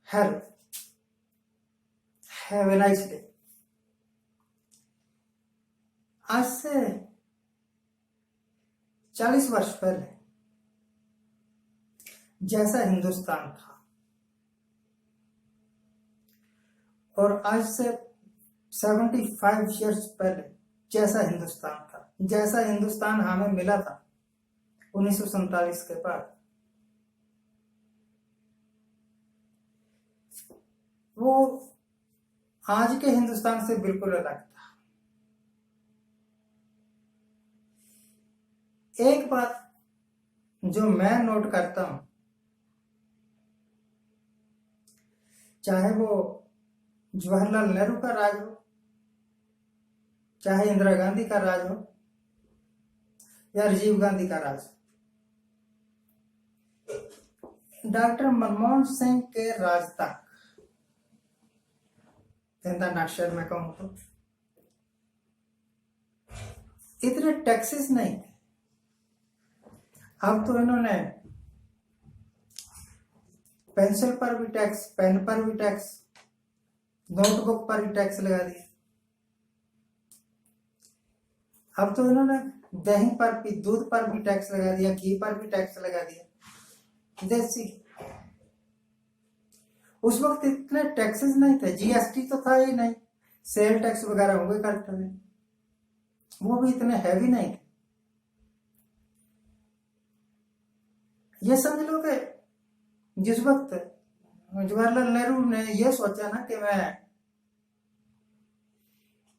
Hello, have a nice day. आज से 40 वर्ष पहले जैसा हिंदुस्तान था और आज से 75 ईयर्स पहले जैसा हिंदुस्तान था, जैसा हिंदुस्तान हमें मिला था 1947 के बाद, वो आज के हिंदुस्तान से बिल्कुल अलग था। एक बात जो मैं नोट करता हूं, चाहे वो जवाहरलाल नेहरू का राज हो, चाहे इंदिरा गांधी का राज हो या राजीव गांधी का राज, डॉक्टर मनमोहन सिंह के राज तक नक्शल में कहूं तो इतने टैक्सेस नहीं थे। अब तो इन्होंने पेंसिल पर भी टैक्स, पेन पर भी टैक्स, नोटबुक पर भी टैक्स लगा दिया। अब तो इन्होंने दही पर भी, दूध पर भी टैक्स लगा दिया, घी पर भी टैक्स लगा दिया। देसी उस वक्त इतने टैक्सेस नहीं थे, जीएसटी तो था ही नहीं, सेल टैक्स वगैरह हुए करते थे, वो भी इतने हैवी नहीं थे। ये समझ लो कि जिस वक्त जवाहरलाल नेहरू ने यह सोचा ना कि मैं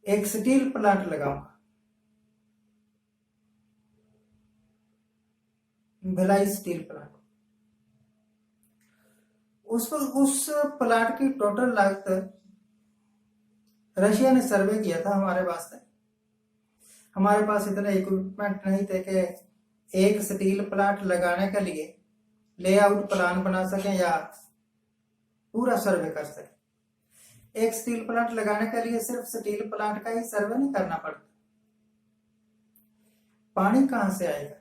एक स्टील प्लांट लगाऊंगा, भिलाई स्टील प्लांट, उस प्लांट की टोटल लागत रशिया ने सर्वे किया था हमारे वास्ते। हमारे पास इतने इक्विपमेंट नहीं थे कि एक स्टील प्लांट लगाने के लिए लेआउट प्लान बना सकें या पूरा सर्वे कर सकें। एक स्टील प्लांट लगाने के लिए सिर्फ स्टील प्लांट का ही सर्वे नहीं करना पड़ता। पानी कहां से आएगा,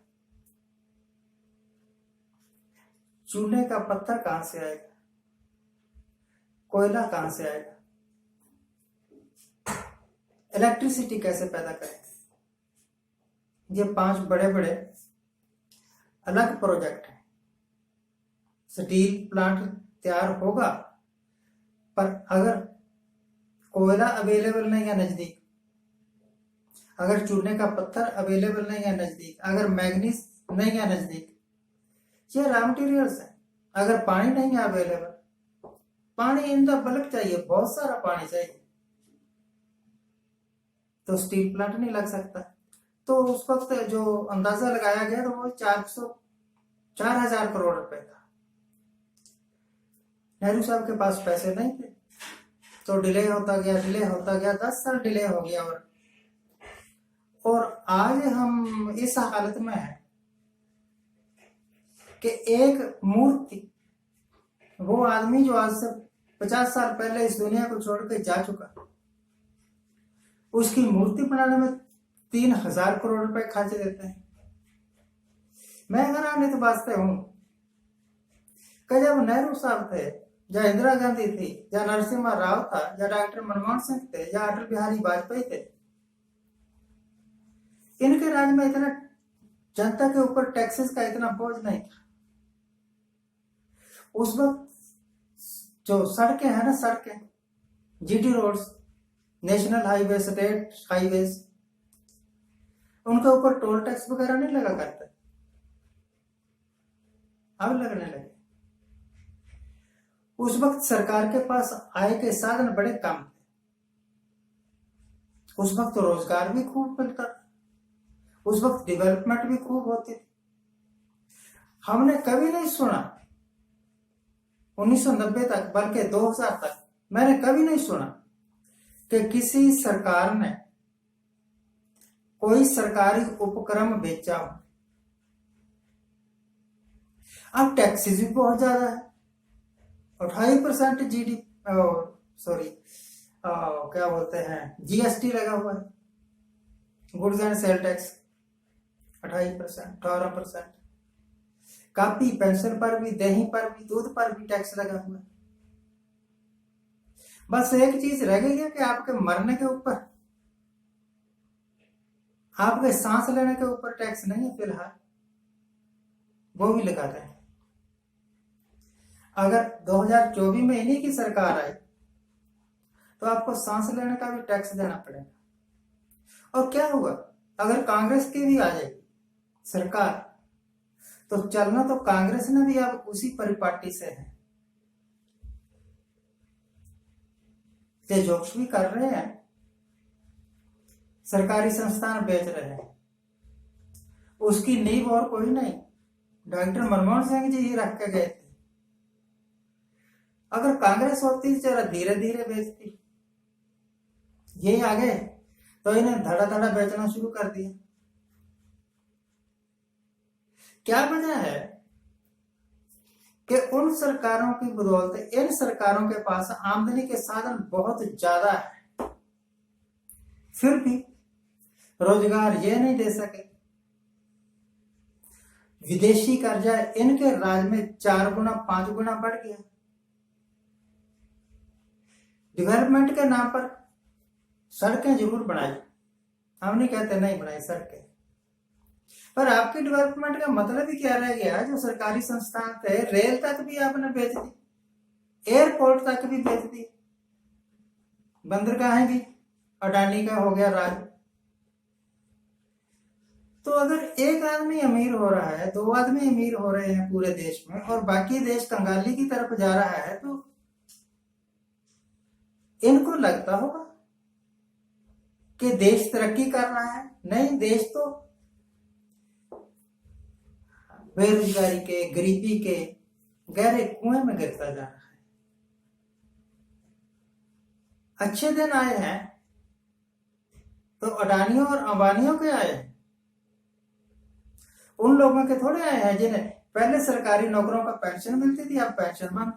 चूल्हे का पत्थर कहां से आएगा, कोयला कहां से आएगा, इलेक्ट्रिसिटी कैसे पैदा करेंगे। ये 5 बड़े बड़े अलग प्रोजेक्ट हैं। स्टील प्लांट तैयार होगा, पर अगर कोयला अवेलेबल नहीं है नजदीक, अगर चूने का पत्थर अवेलेबल नहीं है नजदीक, अगर मैग्नीज नहीं है नजदीक, ये रॉ मटेरियल्स है। अगर पानी नहीं है अवेलेबल, पानी इन द बल्क चाहिए, बहुत सारा पानी चाहिए, तो स्टील प्लांट नहीं लग सकता। तो उस वक्त जो अंदाजा लगाया गया तो वो 4,000 करोड़ रुपए था। नेहरू साहब के पास पैसे नहीं थे, तो डिले होता गया, 10 साल डिले हो गया। और आज हम इस हालत में हैं कि एक मूर्ति, वो आदमी जो आज से 50 साल पहले इस दुनिया को छोड़ के जा चुका, उसकी मूर्ति बनाने में 3,000 करोड़ रुपए खर्च देते हैं। मैं हैरानित वास्ते हूं कि जब नेहरू साहब थे, या इंदिरा गांधी थी, या नरसिम्हा राव था, या डॉक्टर मनमोहन सिंह थे, या अटल बिहारी वाजपेयी थे, इनके राज में इतना जनता के ऊपर टैक्सेस का इतना बोझ नहीं था। उस वक्त जो सड़कें हैं ना, सड़कें, GT roads, national highway, state highways, उनके ऊपर टोल टैक्स वगैरह नहीं लगा करते, अब लगने लगे। उस वक्त सरकार के पास आय के साधन बड़े कम थे। उस वक्त तो रोजगार भी खूब मिलता था, उस वक्त डेवलपमेंट भी खूब होती थी। हमने कभी नहीं सुना 1990 तक, बल्कि 2000 तक मैंने कभी नहीं सुना कि किसी सरकार ने कोई सरकारी उपक्रम बेचा हो। अब टैक्सेस भी बहुत ज्यादा है, 28% क्या बोलते हैं, जीएसटी लगा हुआ है, goods and sale tax 28%, 18%। Copy pencil पर भी, दही पर भी, दूध पर भी टैक्स लगा हुआ है। बस एक चीज रह गई है कि आपके मरने के ऊपर, आपके सांस लेने के ऊपर टैक्स नहीं है फिलहाल, वो भी लगाते हैं। अगर 2024 में इन्हीं की सरकार आई तो आपको सांस लेने का भी टैक्स देना पड़ेगा। और क्या हुआ अगर कांग्रेस की भी आ जाएगी सरकार, तो चलना तो कांग्रेस ने भी अब उसी परिपाटी से है। ये जोक्स भी कर रहे हैं, सरकारी संस्थान बेच रहे हैं, उसकी नींव और कोई नहीं, डॉक्टर मनमोहन सिंह जी ही रख के गए थे। अगर कांग्रेस होती जरा धीरे धीरे बेचती, ये आ गए तो इन्हें धड़ा धड़ा बेचना शुरू कर दिया। क्या वजह है कि उन सरकारों की बदौलत इन सरकारों के पास आमदनी के साधन बहुत ज्यादा है, फिर भी रोजगार ये नहीं दे सके। विदेशी कर्जा इनके राज में 4 गुना 5 गुना बढ़ गया। डेवलपमेंट के नाम पर सड़कें जरूर बनाई, हम नहीं कहते नहीं बनाई सड़कें, पर आपकी डेवलपमेंट का मतलब ही क्या रह गया? जो सरकारी संस्थान थे, रेल तक भी आपने बेच दी, एयरपोर्ट तक भी बेच दी, बंदरगाहें भी अडानी का हो गया राज। तो अगर एक आदमी अमीर हो रहा है, 2 आदमी अमीर हो रहे हैं पूरे देश में, और बाकी देश कंगाली की तरफ जा रहा है, तो इनको लगता होगा कि देश तरक्की कर रहा है। नहीं, देश तो बेरोजगारी के, गरीबी के गहरे कुएं में गिरता जा रहा है। अच्छे दिन आए हैं तो अडानियों और अंबानियों के आए हैं, उन लोगों के थोड़े आए हैं जिन्हें पहले सरकारी नौकरों का पेंशन मिलती थी, अब पेंशन बंद।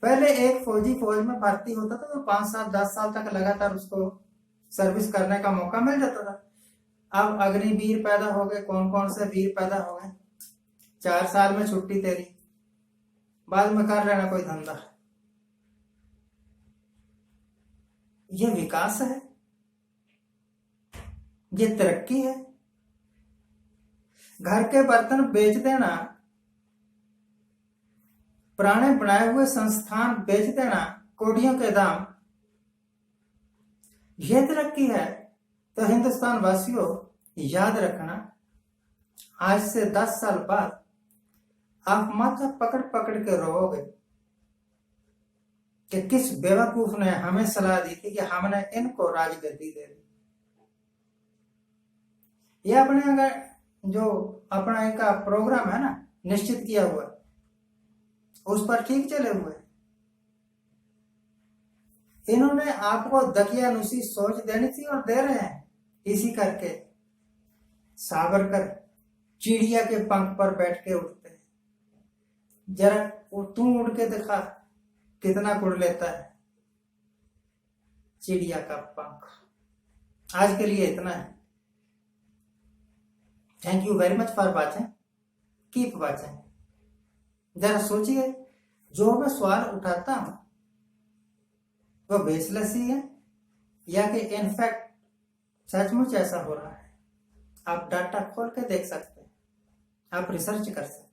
पहले एक फौजी फौज में भर्ती होता था तो 5 साल 10 साल तक लगातार उसको सर्विस करने का मौका मिल जाता था। अब अग्निवीर पैदा हो गए, कौन कौन से वीर पैदा हो गए, 4 साल में छुट्टी तेरी, बाद में कर लेना कोई धंधा। ये विकास है? ये तरक्की है? घर के बर्तन बेच देना, पुराने बनाए हुए संस्थान बेच देना, कोटियों के दाम, यह तरक्की है? तो हिंदुस्तान वासियों याद रखना, आज से 10 साल बाद आप माथा पकड़ पकड़ के रोओगे कि किस बेवकूफ ने हमें सलाह दी थी कि हमने इनको राजगद्दी दे दी। ये अपने अगर जो अपना इनका प्रोग्राम है ना निश्चित किया हुआ, उस पर ठीक चले हुए। इन्होंने आपको दकियानुसी सोच देनी थी और दे रहे हैं। इसी करके सावरकर चिड़िया के पंख पर बैठ के उड़ते हैं। जरा तू उड़ के दिखा कितना उड़ लेता है चिड़िया का पंख। आज के लिए इतना है। Thank you very much for watching, keep watching. जरा सोचिए, जो मैं सवाल उठाता हूं वो बेसलेस ही है या कि इनफैक्ट सचमुच ऐसा हो रहा है? आप डाटा खोल के देख सकते हैं, आप रिसर्च कर सकते हैं।